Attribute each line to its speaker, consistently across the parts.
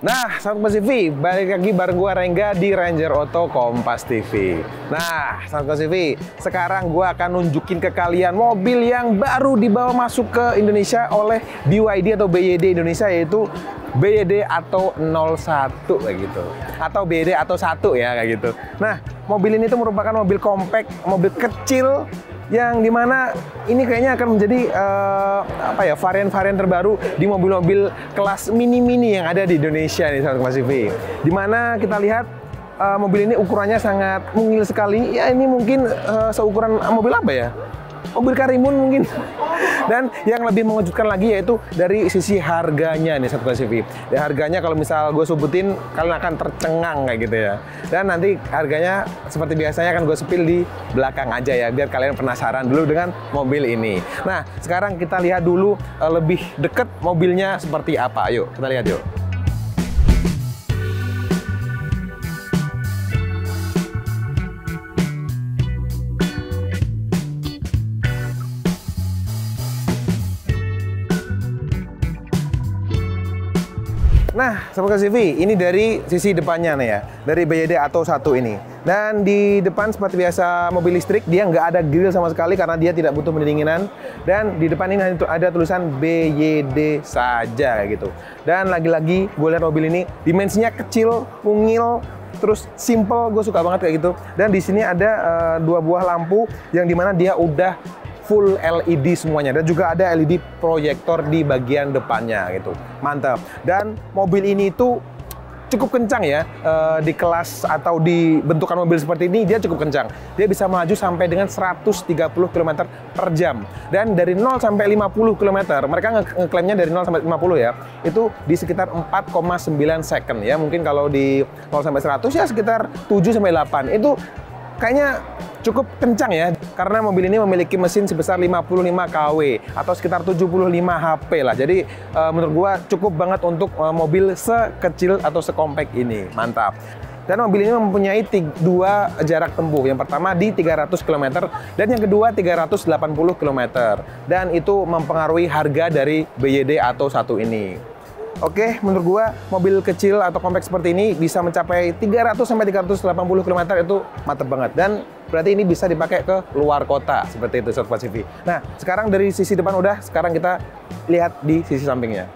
Speaker 1: Nah, Sahabat Kompas TV, balik lagi bareng gua Rengga di Ranger Auto Kompas TV. Nah, Sahabat Kompas TV, sekarang gua akan nunjukin ke kalian mobil yang baru dibawa masuk ke Indonesia oleh BYD atau BYD Indonesia, yaitu BYD atau 01 kayak gitu. Atau BYD atau 1 ya kayak gitu. Nah, mobil ini tuh merupakan mobil compact, mobil kecil yang dimana ini kayaknya akan menjadi varian-varian terbaru di mobil-mobil kelas mini-mini yang ada di Indonesia nih, Sahabat Kompas TV. Dimana kita lihat mobil ini ukurannya sangat mungil sekali. Ya ini mungkin seukuran mobil apa ya? Mobil Karimun mungkin. Dan yang lebih mengejutkan lagi yaitu dari sisi harganya nih, Sahabat Kompas TV. Ya, harganya kalau misal gue sebutin kalian akan tercengang kayak gitu ya. Dan nanti harganya seperti biasanya akan gue spill di belakang aja ya, biar kalian penasaran dulu dengan mobil ini. Nah, sekarang kita lihat dulu lebih deket mobilnya seperti apa. Yuk, kita lihat yuk. Nah, Sahabat Kompas TV, ini dari sisi depannya nih ya, dari BYD atau 1 ini. Dan di depan seperti biasa mobil listrik, dia nggak ada grill sama sekali karena dia tidak butuh pendinginan. Dan di depan ini ada tulisan BYD saja gitu. Dan lagi-lagi gue lihat mobil ini dimensinya kecil, mungil, terus simple, gue suka banget kayak gitu. Dan di sini ada 2 buah lampu yang dimana dia udah full LED semuanya, dan juga ada LED proyektor di bagian depannya gitu. Mantap. Dan mobil ini tuh cukup kencang ya, di kelas atau di bentukan mobil seperti ini dia cukup kencang. Dia bisa melaju sampai dengan 130 km per jam. Dan dari 0 sampai 50 km, mereka ngeklaimnya dari 0 sampai 50 ya, itu di sekitar 4,9 second ya. Mungkin kalau di 0 sampai 100 ya sekitar 7 sampai 8. Itu kayaknya cukup kencang ya, karena mobil ini memiliki mesin sebesar 55 kW atau sekitar 75 HP lah. Jadi menurut gua cukup banget untuk mobil sekecil atau sekompak ini. Mantap. Dan mobil ini mempunyai 2 jarak tempuh. Yang pertama di 300 km dan yang kedua 380 km. Dan itu mempengaruhi harga dari BYD atau 1 ini. Oke, menurut gua mobil kecil atau kompak seperti ini bisa mencapai 300 sampai 380 km, itu mantep banget. Dan berarti ini bisa dipakai ke luar kota seperti itu, Sahabat Kompas TV. Nah, sekarang dari sisi depan udah, sekarang kita lihat di sisi sampingnya.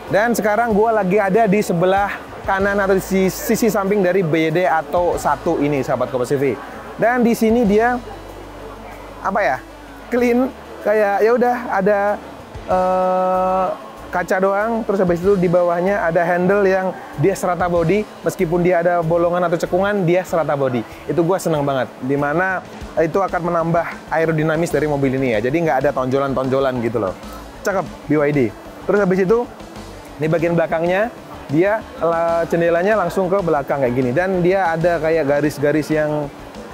Speaker 1: Dan sekarang gue lagi ada di sebelah kanan atau di sisi samping dari BYD atau 1 ini, Sahabat Kompas TV. Dan di sini dia apa ya? Clean, kayak ya udah ada kaca doang, terus habis itu di bawahnya ada handle yang dia serata body, meskipun dia ada bolongan atau cekungan, dia serata body. Itu gue seneng banget, dimana itu akan menambah aerodinamis dari mobil ini ya. Jadi nggak ada tonjolan-tonjolan gitu loh. Cakep, BYD. Terus habis itu di bagian belakangnya, dia jendelanya langsung ke belakang kayak gini. Dan dia ada kayak garis-garis yang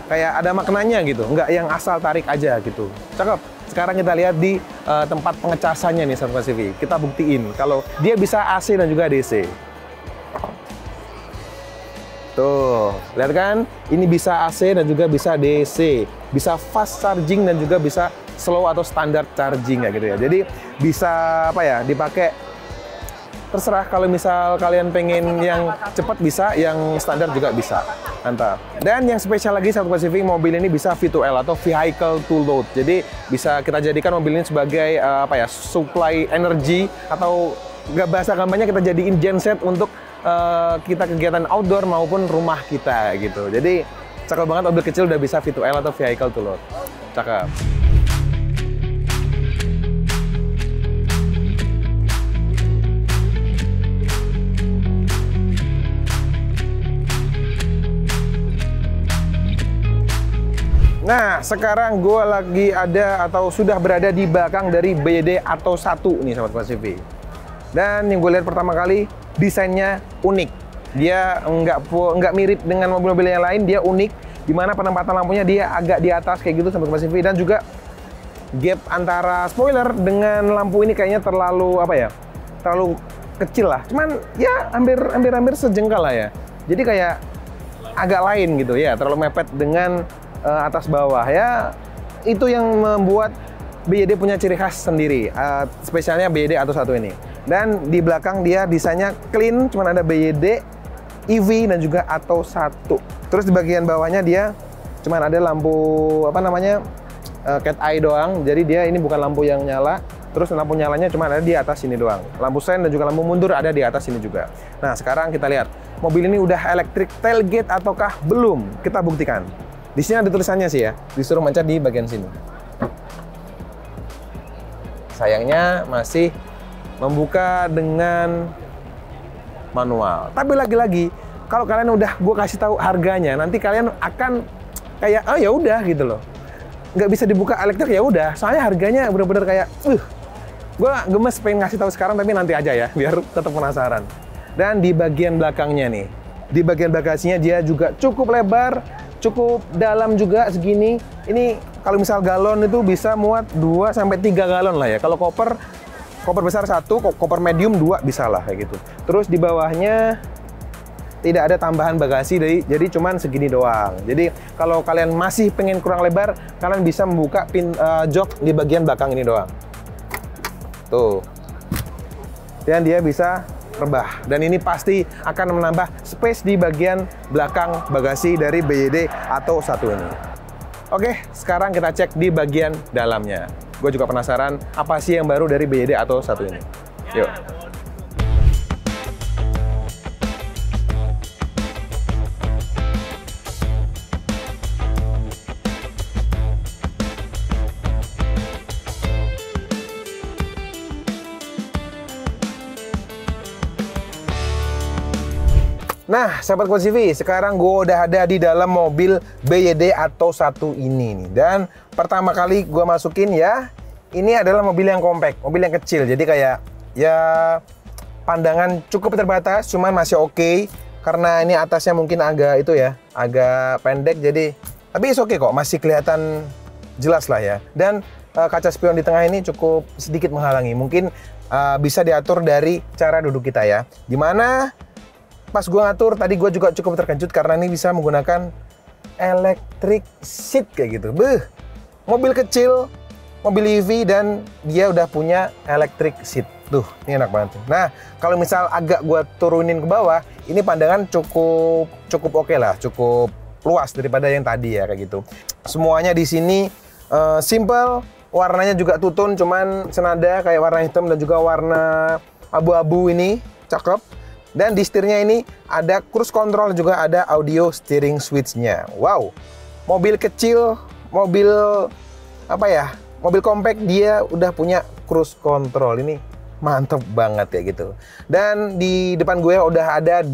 Speaker 1: kayak ada maknanya gitu. Nggak yang asal tarik aja gitu. Cakep. Sekarang kita lihat di tempat pengecasannya nih, Sahabat Kompas TV. Kita buktiin kalau dia bisa AC dan juga DC. Tuh, lihat kan? Ini bisa AC dan juga bisa DC. Bisa fast charging dan juga bisa slow atau standard charging kayak gitu ya. Jadi bisa apa ya, dipakai terserah, kalau misal kalian pengen yang cepat bisa, yang standar juga bisa. Mantap. Dan yang spesial lagi, Sahabat Kompas TV, mobil ini bisa V2L atau Vehicle to Load. Jadi bisa kita jadikan mobil ini sebagai supply energi, atau bahasa gampangnya kita jadiin genset untuk kita kegiatan outdoor maupun rumah kita gitu. Jadi cakep banget, mobil kecil udah bisa V2L atau Vehicle to Load. Cakep. Nah, sekarang gue lagi ada atau sudah berada di belakang dari BYD atau 1 nih, Sahabat Kompas TV. Dan yang gue lihat pertama kali, desainnya unik. Dia nggak mirip dengan mobil-mobil yang lain, dia unik. Dimana penempatan lampunya dia agak di atas kayak gitu, Sahabat Kompas TV. Dan juga gap antara spoiler dengan lampu ini kayaknya terlalu apa ya? terlalu kecil lah. Cuman ya hampir sejengkal lah ya. Jadi kayak agak lain gitu ya, terlalu mepet dengan atas bawah ya. Itu yang membuat BYD punya ciri khas sendiri, spesialnya BYD Atto 1 ini. Dan di belakang dia desainnya clean, cuman ada BYD EV dan juga Atto 1. Terus di bagian bawahnya dia cuman ada lampu apa namanya cat eye doang. Jadi dia ini bukan lampu yang nyala. Terus lampu nyalanya cuma ada di atas sini doang. Lampu sen dan juga lampu mundur ada di atas sini juga. Nah, sekarang kita lihat mobil ini udah electric tailgate ataukah belum? Kita buktikan. Di sini ada tulisannya sih ya. Disuruh mencet di bagian sini. Sayangnya masih membuka dengan manual. Tapi lagi-lagi kalau kalian udah gue kasih tahu harganya, nanti kalian akan kayak oh ya udah gitu loh. Nggak bisa dibuka elektrik ya udah. Soalnya harganya bener-bener kayak gue gemes pengen ngasih tahu sekarang tapi nanti aja ya biar tetap penasaran. Dan di bagian belakangnya nih, di bagian bagasinya dia juga cukup lebar, cukup dalam juga segini. Ini kalau misal galon itu bisa muat 2 sampai 3 galon lah ya. Kalau koper besar 1, koper medium 2 bisa lah kayak gitu. Terus di bawahnya tidak ada tambahan bagasi jadi cuman segini doang. Jadi kalau kalian masih pengen kurang lebar, kalian bisa membuka jok di bagian belakang ini doang. Tuh. Dan dia bisa rebah. Dan ini pasti akan menambah space di bagian belakang bagasi dari BYD Atto 1 ini. Oke, sekarang kita cek di bagian dalamnya. Gue juga penasaran apa sih yang baru dari BYD Atto 1 ini. Yuk. Nah, sahabat Kompas TV, sekarang gue udah ada di dalam mobil BYD Atto 1 ini nih. Dan pertama kali gue masukin ya, ini adalah mobil yang compact, mobil yang kecil. Jadi kayak ya pandangan cukup terbatas, cuman masih oke. Karena ini atasnya mungkin agak itu ya, agak pendek. Jadi tapi oke kok, masih kelihatan jelas lah ya. Dan kaca spion di tengah ini cukup sedikit menghalangi. Mungkin bisa diatur dari cara duduk kita ya. Dimana pas gue ngatur, tadi gue juga cukup terkejut karena ini bisa menggunakan electric seat kayak gitu. Mobil kecil, mobil EV dan dia udah punya electric seat. Tuh, ini enak banget. Nah, kalau misal agak gue turunin ke bawah, ini pandangan cukup oke lah, cukup luas daripada yang tadi ya kayak gitu. Semuanya di sini simple, warnanya juga tutun, cuman senada kayak warna hitam dan juga warna abu-abu ini, cakep. Dan di setirnya ini ada cruise control, juga ada audio steering switch-nya. Wow, mobil kecil, mobil apa ya, mobil compact dia udah punya cruise control. Ini mantep banget ya gitu. Dan di depan gue udah ada 2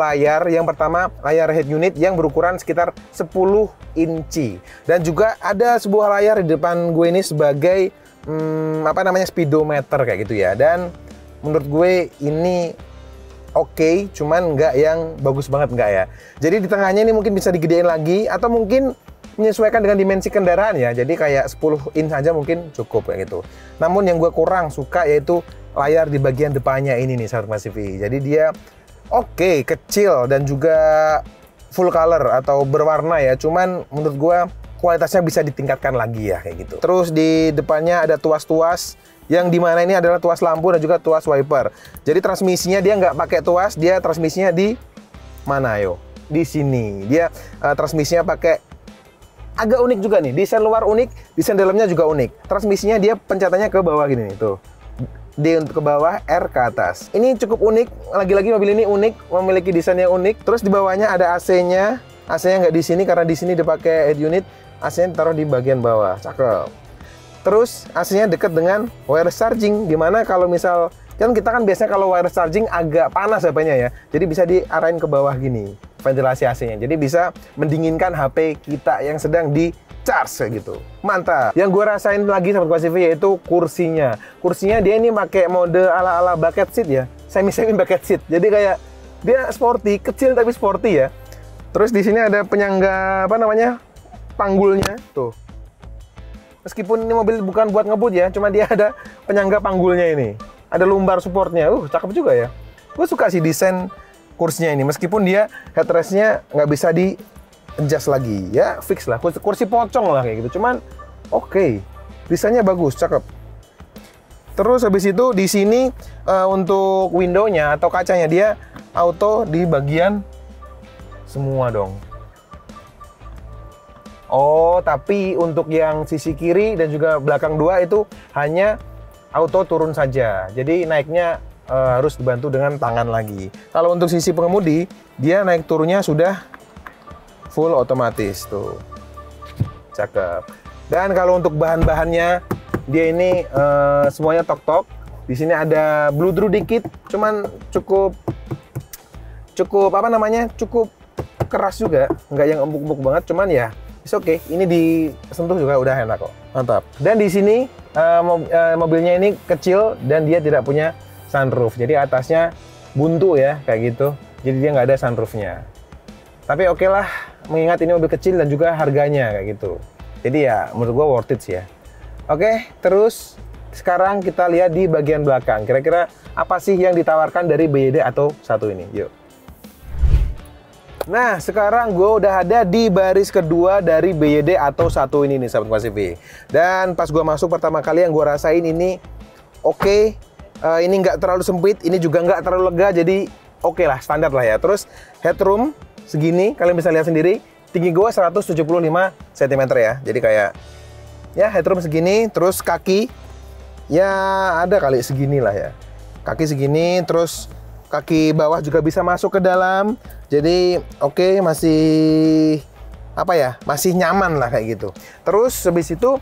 Speaker 1: layar. Yang pertama layar head unit yang berukuran sekitar 10 inci. Dan juga ada sebuah layar di depan gue ini sebagai apa namanya, speedometer kayak gitu ya. Dan menurut gue ini oke, cuman nggak yang bagus banget, nggak ya. Jadi di tengahnya ini mungkin bisa digedein lagi atau mungkin menyesuaikan dengan dimensi kendaraan ya. Jadi kayak 10 inch aja mungkin cukup kayak gitu. Namun yang gue kurang suka yaitu layar di bagian depannya ini nih, sahabat Kompas TV. Jadi dia oke, kecil dan juga full color atau berwarna ya. Cuman menurut gue kualitasnya bisa ditingkatkan lagi ya kayak gitu. Terus di depannya ada tuas-tuas yang dimana ini adalah tuas lampu dan juga tuas wiper. Jadi transmisinya dia nggak pakai tuas, dia transmisinya di mana yo? Di sini. Dia transmisinya pakai agak unik juga nih. Desain luar unik, desain dalamnya juga unik. Transmisinya dia pencetannya ke bawah gini nih, tuh. D untuk ke bawah, R ke atas. Ini cukup unik. Lagi-lagi mobil ini unik, memiliki desain yang unik. Terus di bawahnya ada AC-nya. AC-nya nggak di sini karena di sini dipakai head unit. AC-nya ditaruh di bagian bawah. Cakep. Terus AC-nya dekat dengan wireless charging, dimana kalau misal kita kan biasanya kalau wireless charging agak panas HP-nya ya, jadi bisa diarahin ke bawah gini ventilasi AC-nya, jadi bisa mendinginkan HP kita yang sedang di charge kayak gitu. Mantap. Yang gue rasain lagi sahabat Kompas TV yaitu kursinya. Kursinya dia ini pakai mode ala-ala bucket seat ya, semi bucket seat. Jadi kayak dia sporty, kecil tapi sporty ya. Terus di sini ada penyangga apa namanya, panggulnya tuh. Meskipun ini mobil bukan buat ngebut ya, cuma dia ada penyangga panggulnya ini. ada lumbar supportnya. Cakep juga ya. Gue suka sih desain kursinya ini, meskipun dia headrestnya nggak bisa di adjust lagi, ya fix lah, kursi pocong lah kayak gitu. Cuman oke, desainnya bagus, cakep. Terus habis itu di sini untuk windownya atau kacanya dia auto di bagian semua dong. Oh, tapi untuk yang sisi kiri dan juga belakang dua itu hanya auto turun saja. Jadi naiknya harus dibantu dengan tangan lagi. Kalau untuk sisi pengemudi, dia naik turunnya sudah full otomatis tuh. Cakep. Dan kalau untuk bahan-bahannya, dia ini semuanya tok-tok. Di sini ada bludru dikit, cuman cukup apa namanya? Cukup keras juga, nggak yang empuk-empuk banget, cuman ya oke. Ini disentuh juga udah enak kok. Mantap. Dan di sini mobilnya ini kecil dan dia tidak punya sunroof. Jadi atasnya buntu ya, kayak gitu. Jadi dia nggak ada sunroofnya. Tapi oke lah, mengingat ini mobil kecil dan juga harganya kayak gitu. Jadi ya menurut gua worth it sih ya. Oke, terus sekarang kita lihat di bagian belakang. Kira-kira apa sih yang ditawarkan dari BYD Atto 1 ini? Yuk. Nah, sekarang gue udah ada di baris kedua dari BYD Atto 1 ini nih, sahabat Kompas TV. Dan pas gue masuk pertama kali yang gue rasain ini oke. Ini nggak terlalu sempit, ini juga nggak terlalu lega, jadi oke lah, standar lah ya. Terus headroom segini, kalian bisa lihat sendiri. Tinggi gue 175 cm ya, jadi kayak ya headroom segini. Terus kaki ya ada kali segini lah ya, kaki segini. Terus kaki bawah juga bisa masuk ke dalam, jadi oke, masih apa ya, masih nyaman lah kayak gitu. Terus habis itu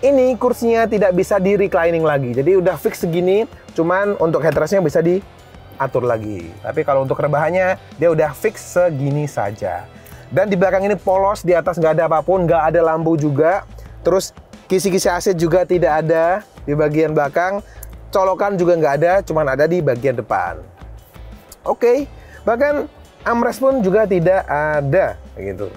Speaker 1: ini kursinya tidak bisa di reclining lagi, jadi udah fix segini, cuman untuk headrestnya bisa diatur lagi. Tapi kalau untuk rebahannya dia udah fix segini saja. Dan di belakang ini polos, di atas nggak ada apapun, nggak ada lampu juga. Terus kisi-kisi AC juga tidak ada di bagian belakang. Colokan juga nggak ada, cuman ada di bagian depan. Oke, bahkan armrest pun juga tidak ada, gitu.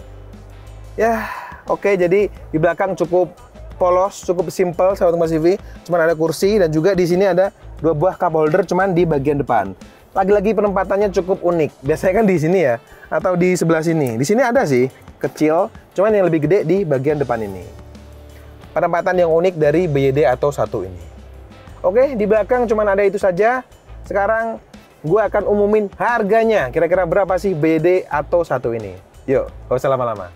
Speaker 1: Ya, oke, jadi di belakang cukup polos, cukup simple, sahabat Kompas TV. Cuman ada kursi dan juga di sini ada 2 buah cup holder, cuman di bagian depan. Lagi-lagi penempatannya cukup unik. Biasanya kan di sini ya, atau di sebelah sini. Di sini ada sih, kecil, cuman yang lebih gede di bagian depan ini. Penempatan yang unik dari BYD Atto 1 ini. Oke, di belakang cuman ada itu saja. Sekarang gue akan umumin harganya. Kira-kira berapa sih BYD Atto 1 ini? Yuk, gak usah lama-lama.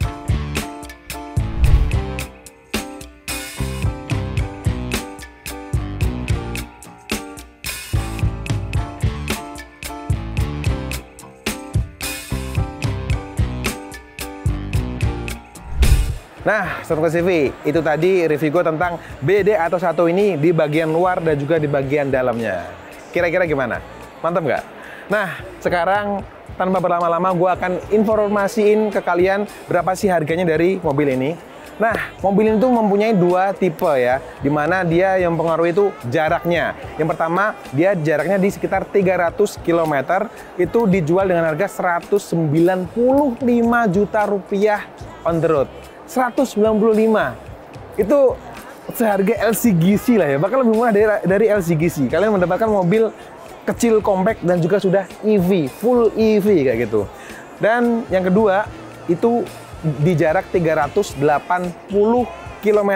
Speaker 1: Nah, Sobat Kompas TV, itu tadi review gue tentang BYD Atto 1 ini di bagian luar dan juga di bagian dalamnya. Kira-kira gimana? Mantap nggak? Nah, sekarang tanpa berlama-lama gue akan informasiin ke kalian berapa sih harganya dari mobil ini. Nah, mobil ini tuh mempunyai 2 tipe ya, dimana dia yang mempengaruhi itu jaraknya. Yang pertama, dia jaraknya di sekitar 300 km, itu dijual dengan harga 195 juta rupiah on the road. 195 itu seharga LCGC lah ya, bahkan lebih murah dari LCGC. Kalian mendapatkan mobil kecil, compact, dan juga sudah EV, full EV kayak gitu. Dan yang kedua itu di jarak 380 km,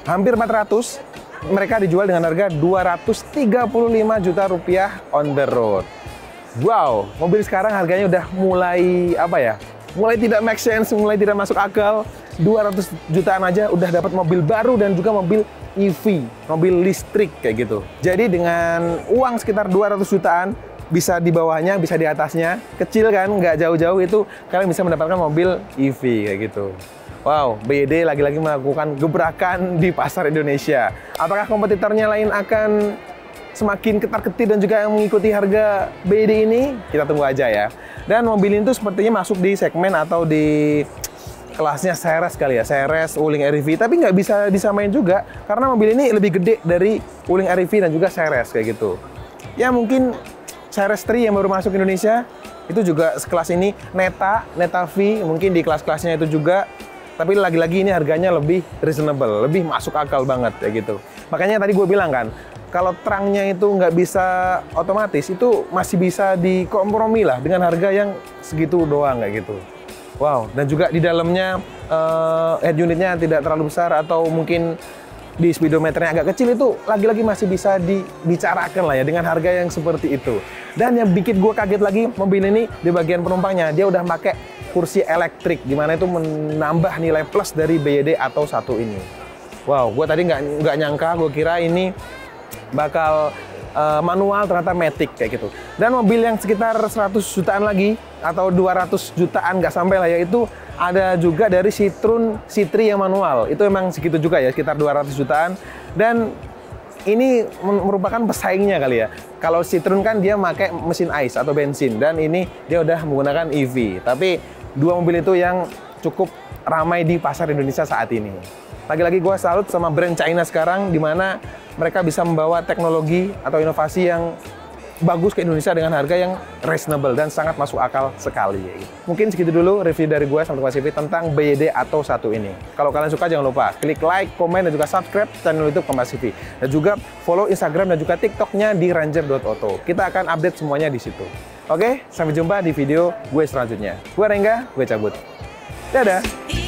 Speaker 1: hampir 400, mereka dijual dengan harga 235 juta rupiah on the road. Wow, mobil sekarang harganya udah mulai apa ya, mulai tidak make sense, mulai tidak masuk akal. 200 jutaan aja udah dapat mobil baru dan juga mobil EV, mobil listrik kayak gitu. Jadi dengan uang sekitar 200 jutaan, bisa di bawahnya, bisa di atasnya, kecil kan, nggak jauh-jauh, itu kalian bisa mendapatkan mobil EV kayak gitu. Wow, BYD lagi-lagi melakukan gebrakan di pasar Indonesia. Apakah kompetitornya lain akan semakin ketar-ketir dan juga mengikuti harga BYD ini? Kita tunggu aja ya. Dan mobil ini tuh sepertinya masuk di segmen atau di kelasnya Ceres kali ya, Ceres, Wuling REV, tapi nggak bisa disamain juga karena mobil ini lebih gede dari Wuling REV dan juga Ceres kayak gitu. Ya mungkin Ceres 3 yang baru masuk Indonesia itu juga sekelas ini, Neta V mungkin di kelas-kelasnya itu juga, tapi lagi-lagi ini harganya lebih reasonable, lebih masuk akal banget kayak gitu. Makanya tadi gue bilang kan, kalau terangnya itu nggak bisa otomatis, itu masih bisa dikompromi lah dengan harga yang segitu doang kayak gitu. Wow, dan juga di dalamnya head unitnya tidak terlalu besar atau mungkin di speedometernya agak kecil, itu lagi-lagi masih bisa dibicarakan lah ya dengan harga yang seperti itu. Dan yang bikin gue kaget lagi, mobil ini di bagian penumpangnya dia udah pakai kursi elektrik, dimana itu menambah nilai plus dari BYD Atto 1 ini. Wow, gue tadi nggak nyangka, gue kira ini bakal manual, ternyata matic kayak gitu. Dan mobil yang sekitar 100 jutaan lagi atau 200 jutaan nggak sampai lah ya, itu ada juga dari Citroen C3 yang manual. Itu emang segitu juga ya, sekitar 200 jutaan. Dan ini merupakan pesaingnya kali ya. Kalau Citroen kan dia pakai mesin ICE atau bensin, dan ini dia udah menggunakan EV. Tapi dua mobil itu yang cukup ramai di pasar Indonesia saat ini. Lagi-lagi gue salut sama brand China sekarang, di mana mereka bisa membawa teknologi atau inovasi yang bagus ke Indonesia dengan harga yang reasonable dan sangat masuk akal sekali. Mungkin segitu dulu review dari gue sama Kompas TV tentang BYD Atto 1 ini. Kalau kalian suka, jangan lupa klik like, komen, dan juga subscribe channel YouTube Kompas TV. Dan juga follow Instagram dan juga TikToknya di ranger.auto. Kita akan update semuanya di situ. Oke, sampai jumpa di video gue selanjutnya. Gue Rengga, gue cabut. Dadah!